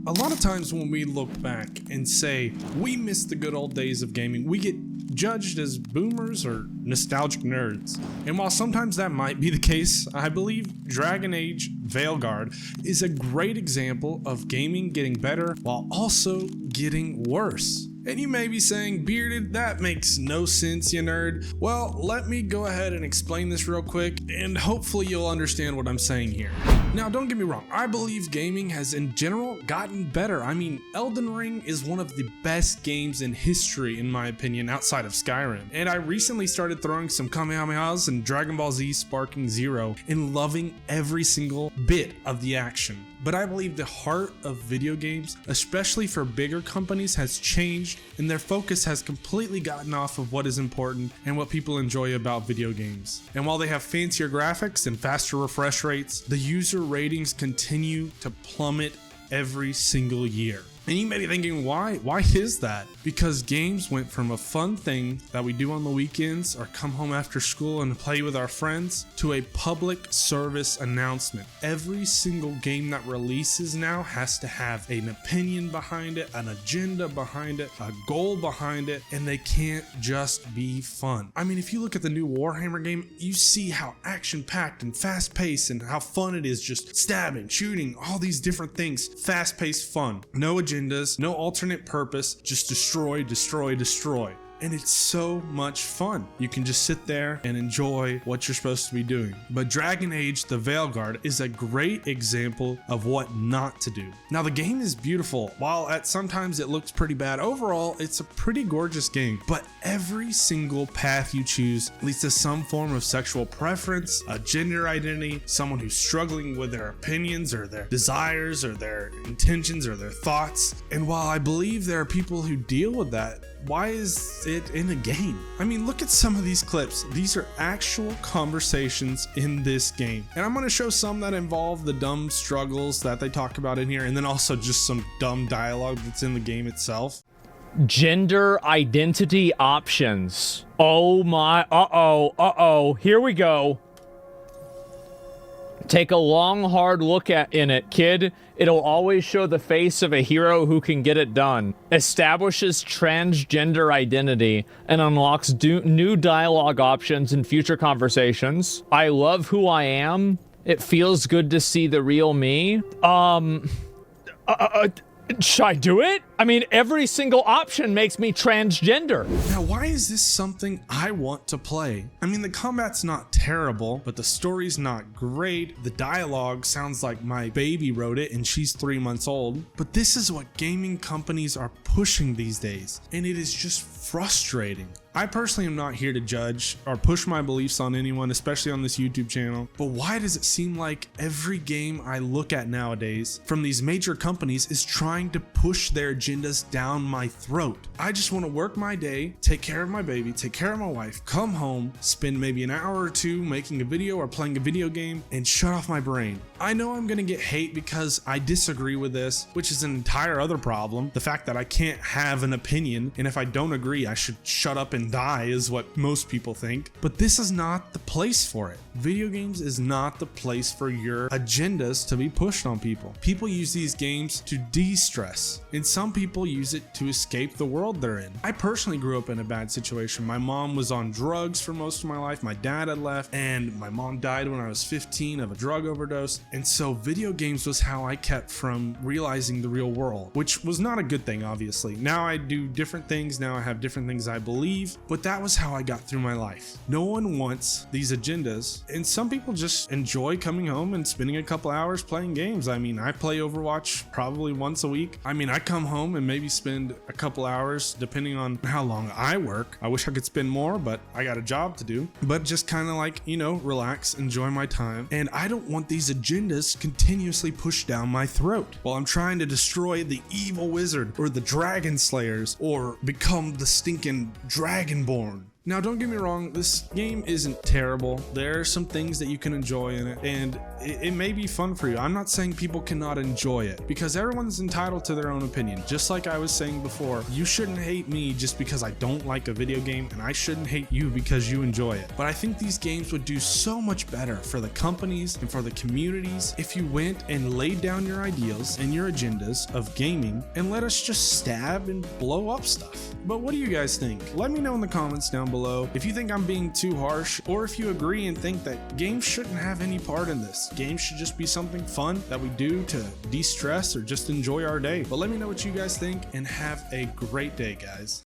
A lot of times when we look back and say we miss the good old days of gaming, we get judged as boomers or nostalgic nerds. And while sometimes that might be the case, I believe Dragon Age Veilguard is a great example of gaming getting better while also getting worse. And you may be saying, Bearded, that makes no sense, you nerd. Well, let me go ahead and explain this real quick, and hopefully you'll understand what I'm saying here. Now, don't get me wrong, I believe gaming has in general gotten better. I mean, Elden Ring is one of the best games in history, in my opinion, outside of Skyrim. And I recently started throwing some Kamehamehas and Dragon Ball Z Sparking Zero and loving every single bit of the action. But I believe the heart of video games, especially for bigger companies, has changed, and their focus has completely gotten off of what is important and what people enjoy about video games. And while they have fancier graphics and faster refresh rates, the user ratings continue to plummet every single year. And you may be thinking, why? Why is that? Because games went from a fun thing that we do on the weekends or come home after school and play with our friends to a public service announcement. Every single game that releases now has to have an opinion behind it, an agenda behind it, a goal behind it, and they can't just be fun. I mean, if you look at the new Warhammer game, you see how action-packed and fast-paced and how fun it is, just stabbing, shooting, all these different things. Fast-paced fun. No agendas, no alternate purpose, just destroy, destroy, destroy. And it's so much fun. You can just sit there and enjoy what you're supposed to be doing. But Dragon Age the Veilguard is a great example of what not to do. Now, the game is beautiful. While at sometimes it looks pretty bad, overall it's a pretty gorgeous game. But every single path you choose leads to some form of sexual preference, a gender identity, someone who's struggling with their opinions or their desires or their intentions or their thoughts. And while I believe there are people who deal with that, why is it in a game? I mean, look at some of these clips. These are actual conversations in this game. And I'm going to show some that involve the dumb struggles that they talk about in here, and then also just some dumb dialogue that's in the game itself. Gender identity options. Oh my, here we go. Take a long, hard look in it, kid. It'll always show the face of a hero who can get it done. Establishes transgender identity and unlocks new dialogue options in future conversations. I love who I am. It feels good to see the real me. Should I do it? I mean, every single option makes me transgender. Now, why is this something I want to play? I mean, the combat's not terrible, but the story's not great. The dialogue sounds like my baby wrote it and she's 3 months old. But this is what gaming companies are pushing these days, and it is just frustrating. I personally am not here to judge or push my beliefs on anyone, especially on this YouTube channel, but why does it seem like every game I look at nowadays from these major companies is trying to push their agendas down my throat? I just want to work my day, take care of my baby, take care of my wife, come home, spend maybe an hour or two making a video or playing a video game, and shut off my brain. I know I'm gonna get hate because I disagree with this, which is an entire other problem. The fact that I can't have an opinion, and if I don't agree, I should shut up and die is what most people think. But this is not the place for it. Video games is not the place for your agendas to be pushed on people. People use these games to de-stress, and some people use it to escape the world they're in. I personally grew up in a bad situation. My mom was on drugs for most of my life. My dad had left, and my mom died when I was 15 of a drug overdose. And so video games was how I kept from realizing the real world, which was not a good thing, obviously. Now I do different things. Now I have different things I believe, but that was how I got through my life. No one wants these agendas, and some people just enjoy coming home and spending a couple hours playing games. I mean, I play Overwatch probably once a week. I mean, I come home and maybe spend a couple hours depending on how long I work. I wish I could spend more, but I got a job to do. But just kind of like, you know, relax, enjoy my time. And I don't want these agendas continuously pushed down my throat while I'm trying to destroy the evil wizard or the dragon slayers or become the stinking dragonborn. Now, don't get me wrong, this game isn't terrible. There are some things that you can enjoy in it, and it may be fun for you. I'm not saying people cannot enjoy it, because everyone's entitled to their own opinion. Just like I was saying before, you shouldn't hate me just because I don't like a video game, and I shouldn't hate you because you enjoy it. But I think these games would do so much better for the companies and for the communities if you went and laid down your ideals and your agendas of gaming and let us just stab and blow up stuff. But what do you guys think? Let me know in the comments down below if you think I'm being too harsh, or if you agree and think that games shouldn't have any part in this. Games should just be something fun that we do to de-stress or just enjoy our day. But let me know what you guys think, and have a great day, guys.